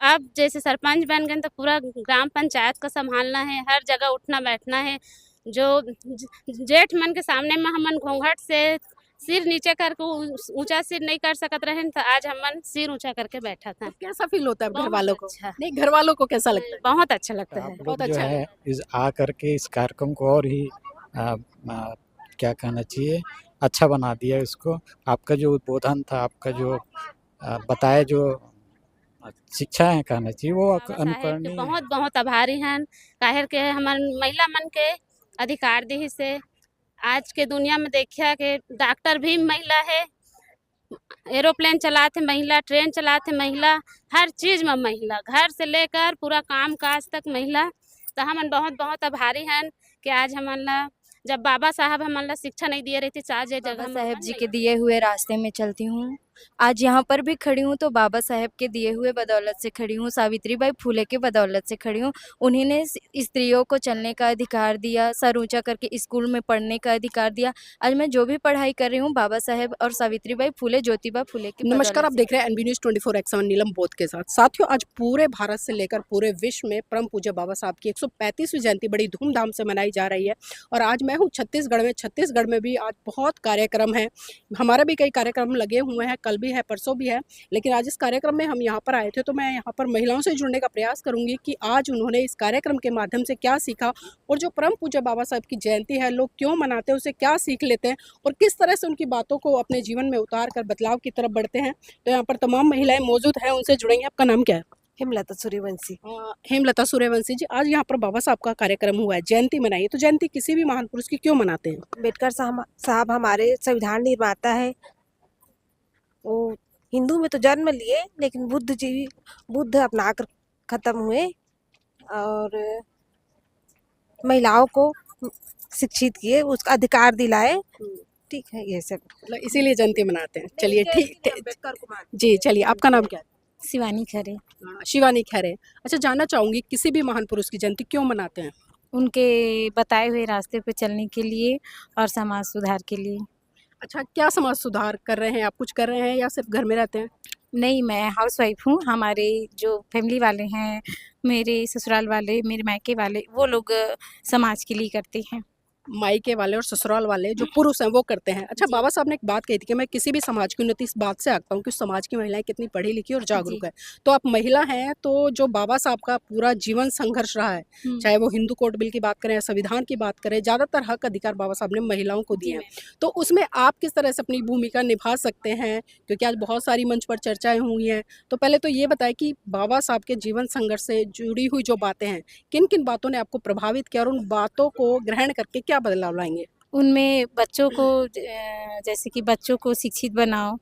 अब जैसे सरपंच बन गए तो पूरा ग्राम पंचायत को संभालना है, हर जगह उठना बैठना है। जो जेठ मन के सामने में हमन घूंघट से सिर नीचे करके ऊंचा सिर नहीं कर सकत रहे, तो आज हमन सिर ऊंचा करके बैठा था। तो कैसा फील होता है घर बहुत वालों को? अच्छा। नहीं, घर वालों को कैसा लगता है? बहुत अच्छा लगता है। आप बहुत लोग जो अच्छा है इस आ करके इस कार्यक्रम को और ही आ, आ, क्या कहना चाहिए, अच्छा बना दिया इसको। आपका जो उद्बोधन था, आपका जो बताया जो शिक्षा है कहना चाहिए, वो बाबा साहेब के अनुकरणीय है। बहुत बहुत आभारी हैं, काहे के हमार महिला मन के अधिकार दी से आज के दुनिया में देखिया कि डॉक्टर भी महिला है, एरोप्लेन चलाते महिला, ट्रेन चलाते महिला, हर चीज में महिला, घर से लेकर पूरा काम काज तक महिला। तो हमन बहुत बहुत आभारी हैं कि आज हमन ला जब बाबा साहब हमन ला शिक्षा नहीं दिए रही थी, आज ये बाबा जगह में साहेब हमन जी नहीं के दिए हुए रास्ते में चलती हूँ। आज यहाँ पर भी खड़ी हूँ तो बाबा साहेब के दिए हुए बदौलत से खड़ी हूँ, सावित्रीबाई फुले के बदौलत से खड़ी हूँ। उन्हीं ने स्त्रियों को चलने का अधिकार दिया, सर ऊंचा करके स्कूल में पढ़ने का अधिकार दिया। आज मैं जो भी पढ़ाई कर रही हूँ बाबा साहेब और सावित्रीबाई फुले, ज्योतिबा फुले की नमस्कार, बदौलत आप से। देख रहे हैं एनबी न्यूज़ 24/7 नीलम बोध के साथ। साथियों, आज पूरे भारत से लेकर पूरे विश्व में परम पूज्य बाबा साहब की 135वीं जयंती बड़ी धूमधाम से मनाई जा रही है। और आज मैं हूँ छत्तीसगढ़ में। छत्तीसगढ़ में भी आज बहुत कार्यक्रम है, हमारा भी कई कार्यक्रम लगे हुए हैं, कल भी है, परसों भी है। लेकिन आज इस कार्यक्रम में हम यहाँ पर आए थे, तो मैं यहाँ पर महिलाओं से जुड़ने का प्रयास करूँगी कि आज उन्होंने इस कार्यक्रम के माध्यम से क्या सीखा, और जो परम पूज्य बाबा साहब की जयंती है लोग क्यों मनाते हैं, उसे क्या सीख लेते हैं, और किस तरह से उनकी बातों को अपने जीवन में उतार कर बदलाव की तरफ बढ़ते हैं। तो यहाँ पर तमाम महिलाएं मौजूद हैं, उनसे जुड़ेंगे। आपका नाम क्या है? हेमलता सूर्यवंशी। हेमलता सूर्यवंशी जी, आज यहाँ पर बाबा साहब का कार्यक्रम हुआ है, जयंती मनाई है, तो जयंती किसी भी महान पुरुष की क्यों मनाते हैं? अम्बेडकर साहब हमारे संविधान निर्माता है। वो हिंदू में तो जन्म लिए, लेकिन बुद्ध अपना कर खत्म हुए और महिलाओं को शिक्षित किए, उसका अधिकार दिलाए। ठीक है, ये सब मतलब इसीलिए जयंती मनाते हैं। चलिए ठीक जी, चलिए आपका नाम क्या है? शिवानी खरे। शिवानी खैरे। अच्छा, जानना चाहूंगी किसी भी महान पुरुष की जयंती क्यों मनाते हैं? उनके बताए हुए रास्ते पे चलने के लिए और समाज सुधार के लिए। अच्छा, क्या समाज सुधार कर रहे हैं आप? कुछ कर रहे हैं या सिर्फ घर में रहते हैं? नहीं, मैं हाउसवाइफ हूँ। हमारे जो फैमिली वाले हैं, मेरे ससुराल वाले, मेरे मायके वाले, वो लोग समाज के लिए करते हैं। मायके वाले और ससुराल वाले जो पुरुष हैं वो करते हैं। अच्छा, बाबा साहब ने एक बात कही थी कि मैं किसी भी समाज की उन्नति इस बात से आंकता हूँ कि समाज की महिलाएं कितनी पढ़ी लिखी और जागरूक है। तो आप महिला हैं, तो जो बाबा साहब का पूरा जीवन संघर्ष रहा है, चाहे वो हिंदू कोड बिल की बात करें या संविधान की बात करें, ज्यादातर हक अधिकार बाबा साहब ने महिलाओं को दिए हैं। तो उसमें आप किस तरह से अपनी भूमिका निभा सकते हैं, क्योंकि आज बहुत सारी मंच पर चर्चाएं हुई हैं। तो पहले तो ये बताएं कि बाबा साहब के जीवन संघर्ष से जुड़ी हुई जो बातें हैं, किन किन बातों ने आपको प्रभावित किया और उन बातों को ग्रहण करके क्या बदलाव लाएंगे? उनमें बच्चों को जैसे कि बच्चों को शिक्षित बनाओ,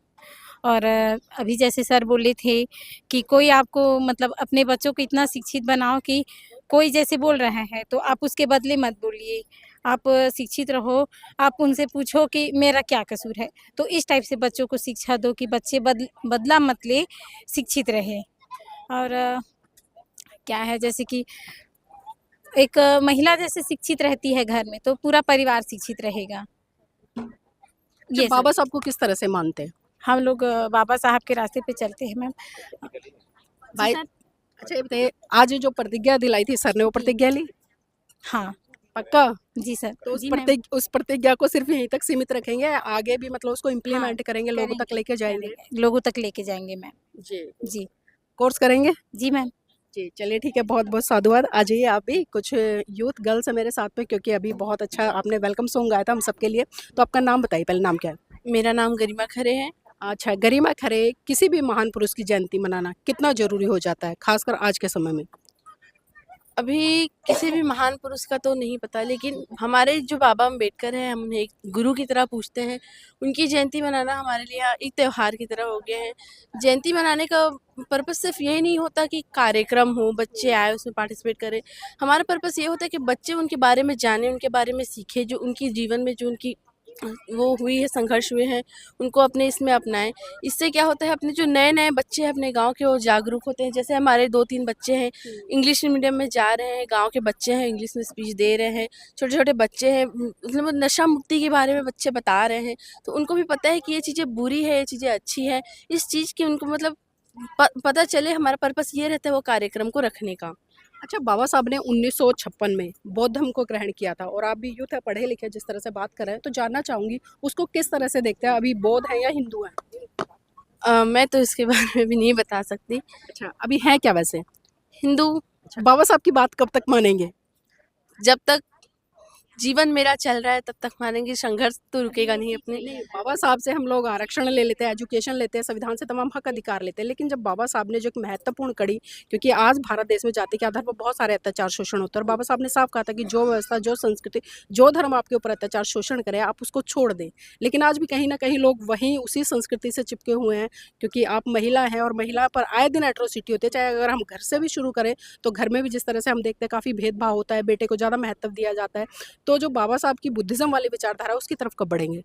और अभी जैसे सर बोले थे कि कोई आपको मतलब अपने बच्चों को इतना शिक्षित बनाओ कि कोई जैसे बोल रहा है तो आप उसके बदले मत बोलिए, आप शिक्षित रहो, आप उनसे पूछो कि मेरा क्या कसूर है। तो इस टाइप से बच्चों को शिक्षा दो कि बच्चे बदला मत ले, शिक्षित रहे। और क्या है जैसे कि एक महिला जैसे शिक्षित रहती है घर में, तो पूरा परिवार शिक्षित रहेगा। अच्छा, ये बाबा सब साहब को किस तरह से मानते हैं? हम लोग बाबा साहब के रास्ते पे चलते हैं मैम। भाई, अच्छा ये बताइए, आज जो प्रतिज्ञा दिलाई थी सर ने, वो प्रतिज्ञा ली? हाँ पक्का? जी सर। तो जी मैम। उस प्रतिज्ञा को सिर्फ यहीं तक सीमित रखेंगे, आगे भी मतलब उसको हाँ, इम्प्लीमेंट करेंगे, लोगों तक लेके जाएंगे? लोगों तक लेके जाएंगे मैम। जी। जी कोर्स करेंगे? जी मैम। जी, चलिए ठीक है, बहुत बहुत साधुवाद। आ जाइए आप भी, कुछ यूथ गर्ल्स है मेरे साथ में, क्योंकि अभी बहुत अच्छा आपने वेलकम सॉन्ग गाया था हम सबके लिए। तो आपका नाम बताइए, पहले नाम क्या है? मेरा नाम गरिमा खरे है। अच्छा, गरिमा खरे, किसी भी महान पुरुष की जयंती मनाना कितना जरूरी हो जाता है, खासकर आज के समय में? अभी किसी भी महान पुरुष का तो नहीं पता, लेकिन हमारे जो बाबा अम्बेडकर हैं, हम उन्हें एक गुरु की तरह पूछते हैं। उनकी जयंती मनाना हमारे लिए एक त्यौहार की तरह हो गया है। जयंती मनाने का पर्पस सिर्फ यही नहीं होता कि कार्यक्रम हो, बच्चे आए उसमें पार्टिसिपेट करें। हमारा पर्पस ये होता है कि बच्चे उनके बारे में जाने, उनके बारे में सीखे, जो उनकी जीवन में जो उनकी वो हुई है, संघर्ष हुए हैं, उनको अपने इसमें अपनाएं। इससे क्या होता है, अपने जो नए नए बच्चे हैं अपने गांव के, वो जागरूक होते हैं। जैसे हमारे 2-3 बच्चे हैं इंग्लिश मीडियम में जा रहे हैं, गांव के बच्चे हैं, इंग्लिश में स्पीच दे रहे हैं। छोटे छोटे बच्चे हैं, मतलब नशा मुक्ति के बारे में बच्चे बता रहे हैं। तो उनको भी पता है कि ये चीज़ें बुरी है, ये चीज़ें अच्छी है। इस चीज़ की उनको मतलब पता चले, हमारा पर्पस ये रहता है वो कार्यक्रम को रखने का। अच्छा, बाबा साहब ने 1956 में बौद्ध धर्म को ग्रहण किया था और आप भी यूथ है, पढ़े लिखे, जिस तरह से बात कर रहे हैं, तो जानना चाहूंगी उसको किस तरह से देखते हैं, अभी बौद्ध है या हिंदू है? मैं तो इसके बारे में भी नहीं बता सकती। अच्छा, अभी हैं क्या वैसे? हिंदू अच्छा, बाबा साहब की बात कब तक मानेंगे? जब तक जीवन मेरा चल रहा है तब तक मानेंगे, संघर्ष तो रुकेगा नहीं अपने। नहीं, बाबा साहब से हम लोग आरक्षण ले लेते हैं, एजुकेशन लेते हैं, संविधान से तमाम हक अधिकार लेते हैं, लेकिन जब बाबा साहब ने जो एक महत्वपूर्ण कड़ी, क्योंकि आज भारत देश में जाति के आधार पर बहुत सारे अत्याचार शोषण होते हैं, और बाबा साहब ने साफ कहा था कि जो व्यवस्था, जो संस्कृति, जो धर्म आपके ऊपर अत्याचार शोषण करे आप उसको छोड़ दें। लेकिन आज भी कहीं ना कहीं लोग वहीं उसी संस्कृति से चिपके हुए हैं, क्योंकि आप महिला हैं और महिला पर आए दिन एट्रोसिटी होती है। चाहे अगर हम घर से भी शुरू करें तो घर में भी जिस तरह से हम देखते हैं काफ़ी भेदभाव होता है, बेटे को ज़्यादा महत्व दिया जाता है। तो जो बाबा साहब की बुद्धिज्म वाली विचारधारा है उसकी तरफ कब बढ़ेंगे?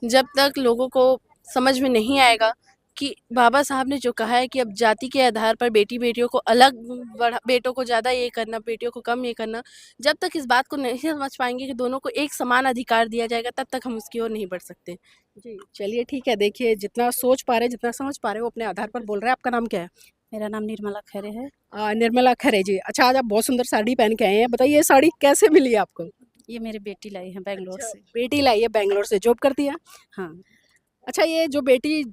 जब तक लोगों को समझ में नहीं आएगा कि बाबा साहब ने जो कहा है कि अब जाति के आधार पर बेटियों को अलग बढ़ा, बेटों को ज़्यादा ये करना, बेटियों को कम ये करना, जब तक इस बात को नहीं समझ पाएंगे कि दोनों को एक समान अधिकार दिया जाएगा, तब तक हम उसकी ओर नहीं बढ़ सकते। जी, चलिए ठीक है। देखिए, जितना सोच पा रहे हैं, जितना समझ पा रहे हैं, वो अपने आधार पर बोल रहे हैं। आपका नाम क्या है? मेरा नाम निर्मला खरे है। निर्मला खरे जी। अच्छा, आज आप बहुत सुंदर साड़ी पहन के आए हैं। बताइए, ये साड़ी कैसे मिली आपको? ये मेरी बेटी लाई है बैंगलोर अच्छा, से। बेटी लाई है बैंगलोर से, जॉब करती है? हाँ, अच्छा, ये जो बेटी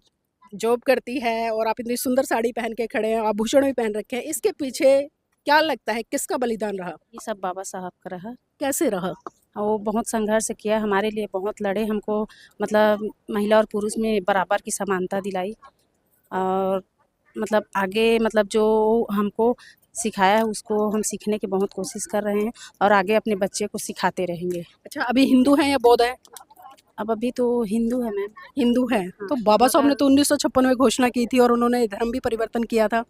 जॉब करती है और आप इतनी सुंदर साड़ी पहन के खड़े हैं, आभूषण भी पहन रखे हैं, इसके पीछे क्या लगता है, किसका बलिदान रहा? ये सब बाबा साहब का रहा। कैसे रहा? और वो बहुत संघर्ष किया, हमारे लिए बहुत लड़े, हमको मतलब महिला और पुरुष में बराबर की समानता दिलाई, और मतलब आगे मतलब जो हमको सिखाया है उसको हम सीखने की बहुत कोशिश कर रहे हैं, और आगे अपने बच्चे को सिखाते रहेंगे। अच्छा, अभी हिंदू हैं या बौद्ध है? अब अभी तो हिंदू है मैम। हिंदू है। तो बाबा साहब ने तो 1956 में घोषणा की थी और उन्होंने धर्म भी परिवर्तन किया था।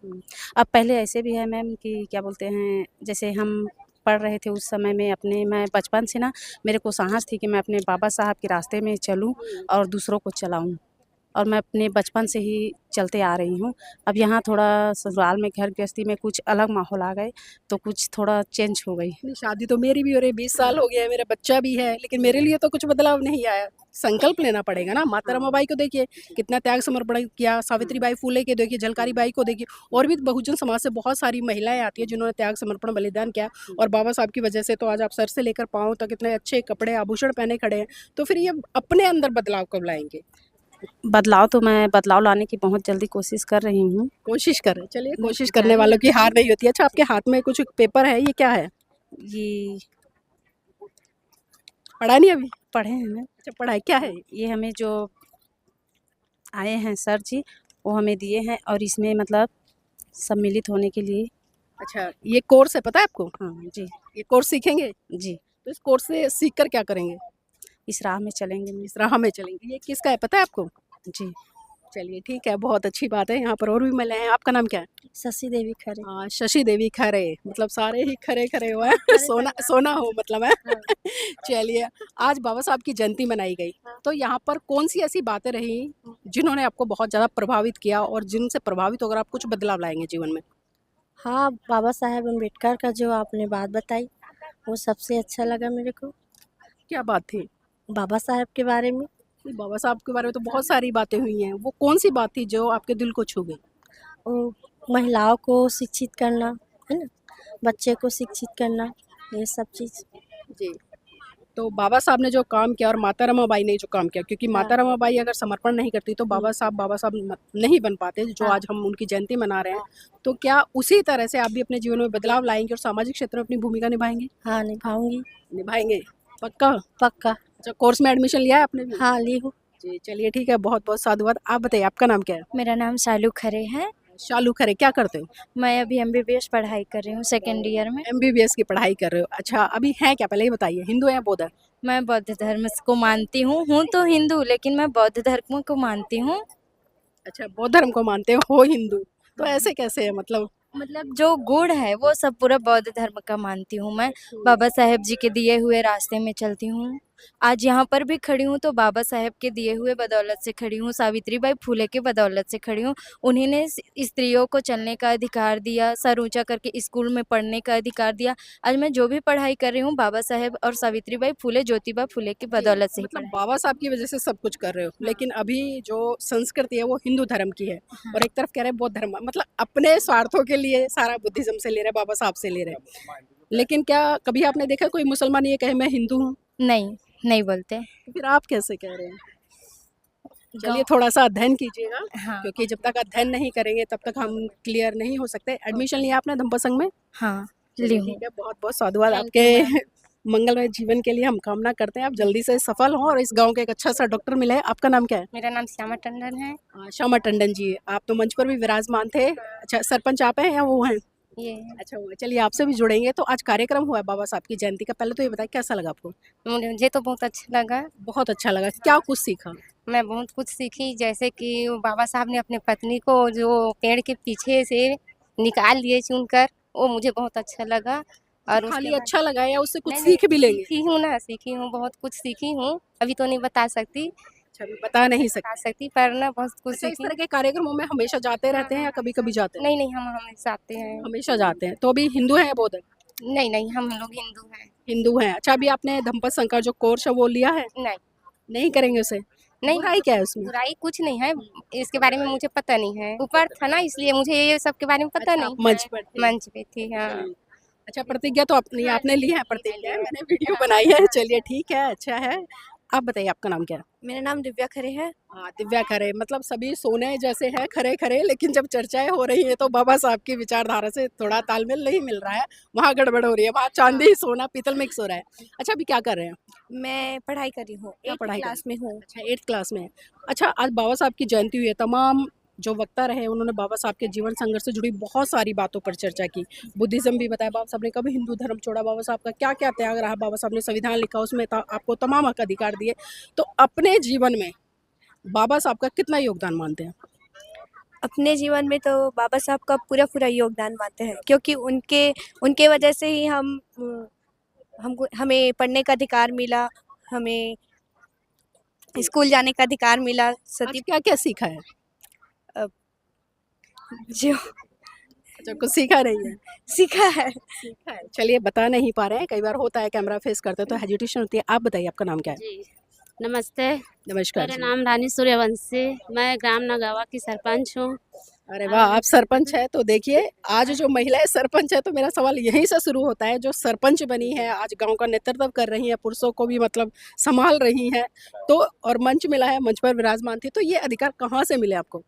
अब पहले ऐसे भी है मैम कि क्या बोलते हैं, जैसे हम पढ़ रहे थे उस समय में अपने, मैं बचपन से ना मेरे को साहस थी कि मैं अपने बाबा साहब के रास्ते में चलूं और दूसरों को चलाऊं, और मैं अपने बचपन से ही चलते आ रही हूँ। अब यहाँ थोड़ा ससुराल में घर गृहस्थी में कुछ अलग माहौल आ गए, तो कुछ थोड़ा चेंज हो गई। नहीं, शादी तो मेरी भी हो रही, 20 साल हो गया है, मेरा बच्चा भी है, लेकिन मेरे लिए तो कुछ बदलाव नहीं आया। संकल्प लेना पड़ेगा ना। माता रमाबाई को देखिए, कितना त्याग समर्पण किया। सावित्री बाई फुले के देखिए, झलकारी बाई को देखिए, और भी बहुजन समाज से बहुत सारी महिलाएं आती है जिन्होंने त्याग समर्पण बलिदान किया, और बाबा साहब की वजह से तो आज आप सर से लेकर पाँव तक इतने अच्छे कपड़े आभूषण पहने खड़े हैं। तो फिर ये अपने अंदर बदलाव कब लाएंगे? बदलाव तो मैं बदलाव लाने की बहुत जल्दी कोशिश कर रही हूँ। कोशिश करें। चलिए, कोशिश करने वालों की हार नहीं होती है। अच्छा, आपके हाथ में कुछ पेपर है, ये क्या है? ये पढ़ा नहीं अभी? पढ़े हैं मैम। अच्छा, पढ़ाई क्या है? ये हमें जो आए हैं सर जी, वो हमें दिए हैं, और इसमें मतलब सम्मिलित होने के लिए। अच्छा, ये कोर्स है, पता है आपको? हाँ जी। ये कोर्स सीखेंगे? जी, तो इस कोर्स से सीख कर क्या करेंगे? इस राह में चलेंगे मैम। इस राह में चलेंगे। ये किसका है, पता है आपको? जी। चलिए ठीक है, बहुत अच्छी बात है। यहाँ पर और भी महिलाएं हैं। आपका नाम क्या है? शशि देवी खरे। हाँ, शशि देवी खरे। मतलब सारे ही खरे खरे हुए हैं। सोना सोना हो मतलब है। चलिए, आज बाबा साहब की जयंती मनाई गई, तो यहाँ पर कौन सी ऐसी बातें रही जिन्होंने आपको बहुत ज़्यादा प्रभावित किया, और जिनसे प्रभावित होकर आप कुछ बदलाव लाएंगे जीवन में? हाँ, बाबा साहेब अम्बेडकर का जो आपने बात बताई वो सबसे अच्छा लगा मेरे को। क्या बात थी? बाबा साहेब के बारे में बाबा साहब के बारे में तो बहुत सारी बातें हुई हैं, वो कौन सी बात थी जो आपके दिल को छू गई? वो महिलाओं को शिक्षित करना, है ना, बच्चे को शिक्षित करना, ये सब चीज़। जी। तो बाबा साहब ने जो काम किया और माता रमाबाई ने जो काम किया, क्योंकि माता रमाबाई अगर समर्पण नहीं करती तो बाबा साहब नहीं बन पाते, जो आज हम उनकी जयंती मना रहे हैं। तो क्या उसी तरह से आप भी अपने जीवन में बदलाव लाएंगे और सामाजिक क्षेत्र में अपनी भूमिका निभाएंगे? हाँ, निभाऊंगी। निभाएंगे पक्का? पक्का। अच्छा, कोर्स में एडमिशन लिया है आपने भी? हाँ, ली हूँ। जी, चलिए ठीक है, बहुत बहुत साधुवाद। आप बताइए, आपका नाम क्या है? मेरा नाम शालू खरे है। शालू खरे। क्या करते हो? मैं अभी एमबीबीएस पढ़ाई कर रही हूँ, सेकेंड ईयर में। एमबीबीएस की पढ़ाई कर रहे हो? अच्छा, अभी हैं क्या, पहले ये बताइए, हिंदू है या बौद्ध है? मैं बौद्ध धर्म को मानती हूँ तो हिंदू, लेकिन मैं बौद्ध धर्म को मानती हूँ। अच्छा, बौद्ध धर्म को मानते हो हिंदू, तो ऐसे कैसे है मतलब? मतलब जो गुण है वो सब पूरा बौद्ध धर्म का मानती हूँ मैं। बाबा साहेब जी के दिए हुए रास्ते में चलती हूँ, आज यहाँ पर भी खड़ी हूँ तो बाबा साहेब के दिए हुए बदौलत से खड़ी हूँ, सावित्रीबाई फुले के बदौलत से खड़ी हूँ। उन्हीं ने स्त्रियों को चलने का अधिकार दिया, सर ऊंचा करके स्कूल में पढ़ने का अधिकार दिया। आज मैं जो भी पढ़ाई कर रही हूँ बाबा साहेब और सावित्रीबाई फुले, ज्योतिबा फुले की बदौलत से ही मतलब पढ़ाई। बाबा साहब की वजह से सब कुछ कर रहे हो, हाँ। लेकिन अभी जो संस्कृति है वो हिंदू धर्म की है हाँ। और एक तरफ कह रहे हैं बौद्ध धर्म, मतलब अपने स्वार्थों के लिए सारा बुद्धिज्म से ले रहे हैं, बाबा साहब से ले रहे हैं। लेकिन क्या कभी आपने देखा कोई मुसलमान ये कहे मैं हिंदू हूँ, नहीं, नहीं बोलते। तो फिर आप कैसे कह रहे हैं? चलिए गाँव थोड़ा सा अध्ययन कीजिएगा, हाँ, क्योंकि जब तक अध्ययन नहीं करेंगे तब तक हम क्लियर नहीं हो सकते। एडमिशन लिया आपने धम्पा संघ में? हाँ, ली चलिए हूँ। ठीक है, बहुत बहुत साधुवाद थैंक आपके यू मैम। मंगलमय जीवन के लिए हम कामना करते हैं आप जल्दी से सफल हों और इस गांव के एक अच्छा सा डॉक्टर मिले। आपका नाम क्या है? मेरा नाम श्यामा टंडन है। श्यामा टंडन जी, आप तो मंच पर भी विराजमान थे। अच्छा, सरपंच आप हैं या वो हैं? ये अच्छा, वो है। चलिए आपसे भी जुड़ेंगे। तो आज कार्यक्रम हुआ है बाबा साहब की जयंती का, पहले तो ये बताइए कैसा लगा आपको? मुझे तो बहुत अच्छा लगा। बहुत अच्छा लगा, क्या कुछ सीखा? मैं बहुत कुछ सीखी, जैसे कि वो बाबा साहब ने अपने पत्नी को जो पेड़ के पीछे से निकाल लिए चुनकर, वो मुझे बहुत अच्छा लगा। और उसके खाली बाद अच्छा लगा या उससे कुछ नहीं, सीख भी लेंगे? सीखी हूँ ना, सीखी हूँ, बहुत कुछ सीखी हूँ। अभी तो नहीं बता सकती, अच्छा, अभी बता नहीं सकते। बता सकती, पर ना बहुत कुछ अच्छा, इस सीखी। तरह के कार्यक्रमों में हमेशा जाते रहते हैं या कभी कभी जाते हैं? नहीं, नहीं, हम हमेशा आते हैं। हमेशा जाते हैं। तो अभी हिंदू हैं या बौद्ध हैं? नहीं, नहीं, हम लोग हिंदू हैं। हिंदू हैं। अच्छा, अभी आपने धम्पत संघ का जो कोर्स है वो लिया है? नहीं, नहीं करेंगे उसे? नहीं, बुराई क्या है उसमें? बुराई कुछ नहीं है, इसके बारे में मुझे पता नहीं है। ऊपर था ना, इसलिए मुझे ये सब के बारे में पता अच्छा, आप नहीं मंच है। पर थे। मंच पे थी, हाँ। अच्छा, प्रतिज्ञा तो अपनी हाँ आपने जी, ली है, ली प्रतिज्ञा मैंने। मैंने वीडियो बनाई है। चलिए ठीक है, अच्छा है। आप बताइए आपका नाम क्या है? मेरा नाम दिव्या खरे है। हाँ, दिव्या खरे, मतलब सभी सोने जैसे हैं खरे खरे, लेकिन जब चर्चाएं हो रही है तो बाबा साहब की विचारधारा से थोड़ा तालमेल नहीं मिल रहा है, वहाँ गड़बड़ हो रही है, वहाँ चांदी सोना पीतल मिक्स हो रहा है। अच्छा, अभी क्या कर रहे हैं? मैं पढ़ाई कर रही हूँ, क्या 8th पढ़ाई कर क्लास में हूँ। अच्छा, 8th क्लास में है। अच्छा, आज बाबा साहब की जयंती हुई है, तमाम जो वक्ता रहे उन्होंने बाबा साहब के जीवन संघर्ष से जुड़ी बहुत सारी बातों पर चर्चा की। बुद्धिज्म भी बताया, बाबा साहब ने कभी हिंदू धर्म छोड़ा, बाबा साहब का क्या क्या त्याग रहा, बाबा साहब ने संविधान लिखा, उसमें आपको तमाम हक अधिकार दिए। तो अपने जीवन में बाबा साहब का कितना योगदान मानते हैं? अपने जीवन में तो बाबा साहब का पूरा पूरा योगदान मानते हैं, क्योंकि उनके उनके वजह से ही हमको हमें पढ़ने का अधिकार मिला, हमें स्कूल जाने का अधिकार मिला। आज सती क्या क्या सीखा है? जो अच्छा, कुछ सीखा नहीं है? सीखा है। सीखा है, चलिए बता नहीं पा रहे हैं, कई बार होता है कैमरा फेस करते हैं तो हेजिटेशन होती है। आप बताइए आपका नाम क्या है? जी नमस्ते, नमस्कार मेरा जी। नाम रानी सूर्यवंशी, मैं ग्राम नगावा की सरपंच हूँ। अरे वाह, आप सरपंच है तो देखिए, आज जो महिलाएं सरपंच है तो मेरा सवाल यहीं से शुरू होता है, जो सरपंच बनी है, आज गांव का नेतृत्व कर रही है, पुरुषों को भी मतलब संभाल रही हैं, तो और मंच मिला है, मंच पर विराजमान थी, तो ये अधिकार कहाँ से मिले आपको?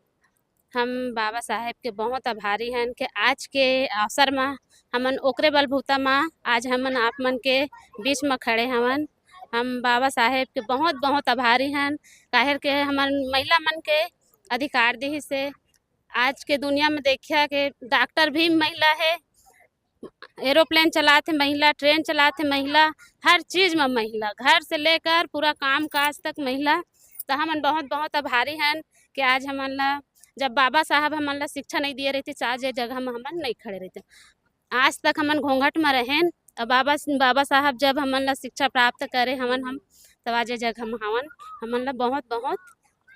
हम बाबा साहेब के बहुत आभारी हैं कि आज के अवसर में हमन ओकरे बलबूता में आज हमन आप मन के बीच में खड़े हवन। हम बाबा साहेब के बहुत बहुत आभारी हैं, काहे के हमन महिला मन के अधिकार दी से आज के दुनिया में देखिया कि डॉक्टर भी महिला है, एरोप्लेन चलाते महिला, ट्रेन चलाते महिला, हर चीज़ में महिला, घर से लेकर पूरा काम काज तक महिला। तो हमन बहुत बहुत आभारी हैं कि आज हमन ला जब बाबा साहब हमन ला शिक्षा नहीं दिए रहते तो आज ये जगह में हमन नहीं खड़े रहते। आज तक हमन घूंघट में रहें, और बाबा साहब जब हमन ला शिक्षा प्राप्त करे हम तब आज ये जगह में हवन। हमन ला बहुत बहुत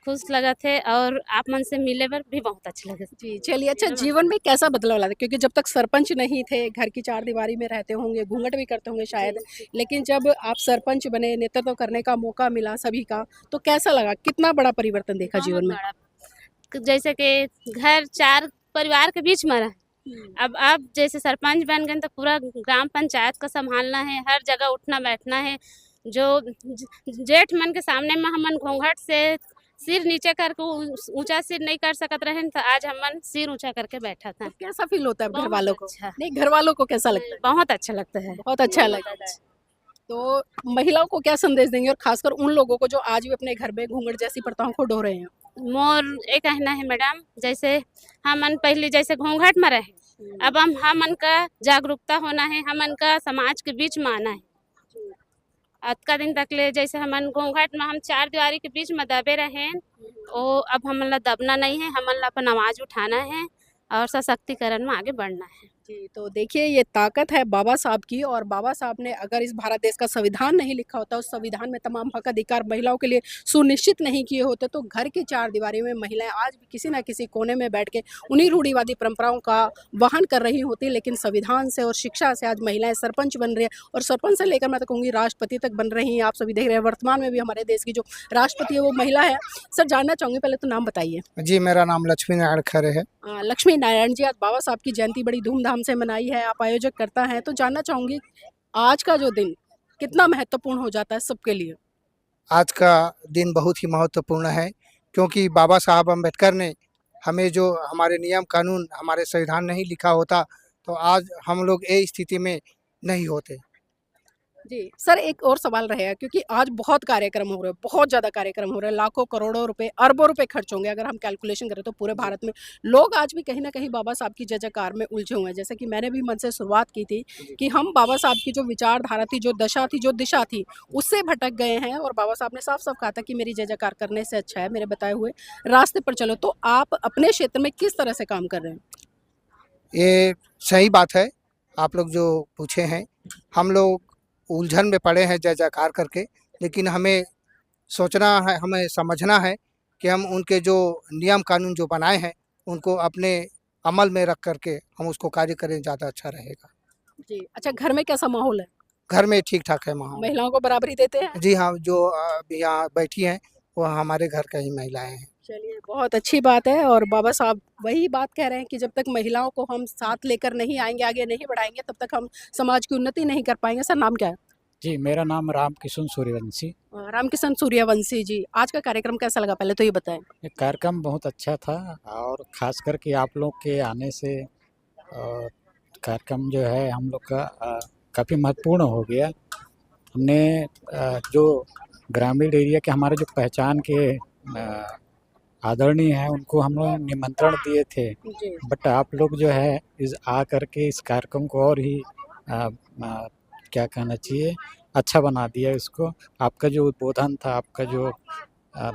खुश लगा थे और आप मन से मिले पर भी बहुत अच्छा लगा। जी, चलिए। अच्छा, जीवन में कैसा बदलाव लाया? क्योंकि जब तक सरपंच नहीं थे, घर की चारदीवारी में रहते होंगे, घूंघट भी करते होंगे शायद, लेकिन जब आप सरपंच बने, नेतृत्व करने का मौका मिला सभी का, तो कैसा लगा? कितना बड़ा परिवर्तन देखा जीवन में? जैसे कि घर 4 परिवार के बीच में रहा, अब जैसे सरपंच बन गए तो पूरा ग्राम पंचायत को संभालना है, हर जगह उठना बैठना है। जो जेठ मन के सामने में हमन घूंघट से सिर नीचे करके ऊंचा सिर नहीं कर सकत रहे, तो आज हमन सिर ऊंचा करके बैठा था। तो कैसा फील होता है घर बहुत वालों को? अच्छा। नहीं, घर वालों को कैसा लगता है? बहुत अच्छा लगता है। बहुत अच्छा लगता है। तो महिलाओं को क्या संदेश देंगे और खासकर उन लोगों को जो आज भी अपने घर में घूंघट जैसी प्रथाओं को ढो रहे हैं? मोर ये कहना है मैडम, जैसे हमन पहले जैसे घूंघट में रहे, अब हमन का जागरूकता होना है, हमन का समाज के बीच में आना है। आज का दिन तक ले जैसे हमन घूंघट में हम 4 दीवारी के बीच में दबे रहे, वो अब हमन ला दबना नहीं है, हमन ला अपन आवाज़ उठाना है और सशक्तिकरण में आगे बढ़ना है। जी, तो देखिए ये ताकत है बाबा साहब की, और बाबा साहब ने अगर इस भारत देश का संविधान नहीं लिखा होता, उस संविधान में तमाम हक अधिकार महिलाओं के लिए सुनिश्चित नहीं किए होते, तो घर की चारदीवारी में महिलाएं आज भी किसी न किसी कोने में बैठ के उन्हीं रूढ़िवादी परंपराओं का वहन कर रही होती। लेकिन संविधान से और शिक्षा से आज महिलाएं सरपंच बन रही है, और सरपंच से लेकर मैं तो कहूँगी राष्ट्रपति तक बन रही हैं। आप सभी देख रहे हैं वर्तमान में भी हमारे देश की जो राष्ट्रपति है वो महिला है। सर जानना चाहूँगी, पहले तो नाम बताइए। जी, मेरा नाम लक्ष्मी नारायण खरे है। लक्ष्मी नारायण जी, आज बाबा साहब की जयंती बड़ी धूमधाम से मनाई है, आप आयोजक करता हैं, तो जानना चाहूँगी आज का जो दिन कितना महत्वपूर्ण हो जाता है सबके लिए? आज का दिन बहुत ही महत्वपूर्ण है, क्योंकि बाबा साहब अम्बेडकर ने हमें जो हमारे नियम कानून, हमारे संविधान नहीं लिखा होता, तो आज हम लोग ये स्थिति में नहीं होते। जी, सर एक और सवाल रहेगा, क्योंकि आज बहुत कार्यक्रम हो रहे हैं, बहुत ज़्यादा कार्यक्रम हो रहे हैं, लाखों करोड़ों रुपए, अरबों रुपए खर्च होंगे अगर हम कैलकुलेशन करें तो पूरे भारत में। लोग आज भी कहीं न कहीं बाबा साहब की जय-जयकार में उलझे हुए हैं। जैसे कि मैंने भी मन से शुरुआत की थी कि हम बाबा साहब की जो विचारधारा थी, जो दशा थी, जो दिशा थी, उससे भटक गए हैं, और बाबा साहब ने साफ-साफ कहा था कि मेरी जय-जयकार करने से अच्छा है मेरे बताए हुए रास्ते पर चलो। तो आप अपने क्षेत्र में किस तरह से काम कर रहे हैं? ये सही बात है, आप लोग जो पूछे हैं। हम लोग उलझन में पड़े हैं जय जयकार करके, लेकिन हमें सोचना है, हमें समझना है कि हम उनके जो नियम कानून जो बनाए हैं, उनको अपने अमल में रख करके हम उसको कार्य करें, ज़्यादा अच्छा रहेगा। जी, अच्छा घर में कैसा माहौल है? घर में ठीक-ठाक है माहौल। महिलाओं को बराबरी देते हैं? जी हाँ, जो अभी यहाँ बैठी हैं, वो हमारे घर का ही महिलाएँ हैं। चलिए बहुत अच्छी बात है, और बाबा साहब वही बात कह रहे हैं कि जब तक महिलाओं को हम साथ लेकर नहीं आएँगे, आगे नहीं बढ़ाएँगे, तब तक हम समाज की उन्नति नहीं कर पाएँगे। सर नाम क्या है? जी, मेरा नाम रामकिशन सूर्यवंशी। रामकिशन सूर्यवंशी जी, आज का कार्यक्रम कैसा लगा पहले तो ये बताएँ? ये कार्यक्रम बहुत अच्छा था, और ख़ास करके आप लोग के आने से कार्यक्रम जो है हम लोग का काफ़ी महत्वपूर्ण हो गया। हमने जो ग्रामीण एरिया के हमारे जो पहचान के आदरणीय हैं, उनको हम लोग निमंत्रण दिए थे, जी। बट आप लोग जो है इस आ करके इस कार्यक्रम को और ही क्या कहना चाहिए, अच्छा बना दिया इसको। आपका जो उद्बोधन था, आपका जो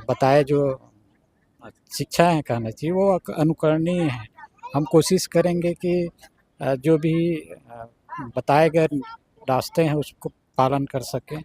बताए जो शिक्षाएँ कहना चाहिए, वो अनुकरणीय हैं। हम कोशिश करेंगे कि जो भी बताए गए रास्ते हैं उसको पालन कर सकें,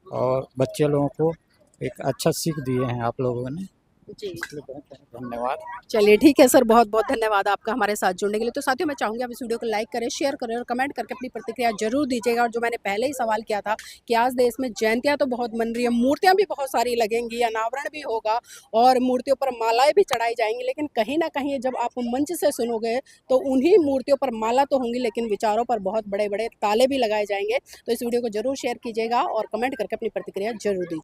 और बच्चे लोगों को एक अच्छा सीख दिए हैं आप लोगों ने, जी। इसलिए बहुत धन्यवाद। चलिए ठीक है सर, बहुत-बहुत धन्यवाद आपका हमारे साथ जुड़ने के लिए। तो साथियों मैं चाहूँगी आप इस वीडियो को लाइक करें, शेयर करें, और कमेंट करके अपनी प्रतिक्रिया ज़रूर दीजिएगा। और जो मैंने पहले ही सवाल किया था कि आज देश में जयंतियाँ तो बहुत मन रही है, मूर्तियाँ भी बहुत सारी लगेंगी, अनावरण भी होगा और मूर्तियों पर मालाएँ भी चढ़ाई जाएँगी, लेकिन कहीं न कहीं जब आप मंच से सुनोगे तो उन्हीं मूर्तियों पर माला तो होंगी, लेकिन विचारों पर बहुत बड़े-बड़े ताले भी लगाए जाएँगे। तो इस वीडियो को ज़रूर शेयर कीजिएगा और कमेंट करके अपनी प्रतिक्रिया ज़रूर दीजिए।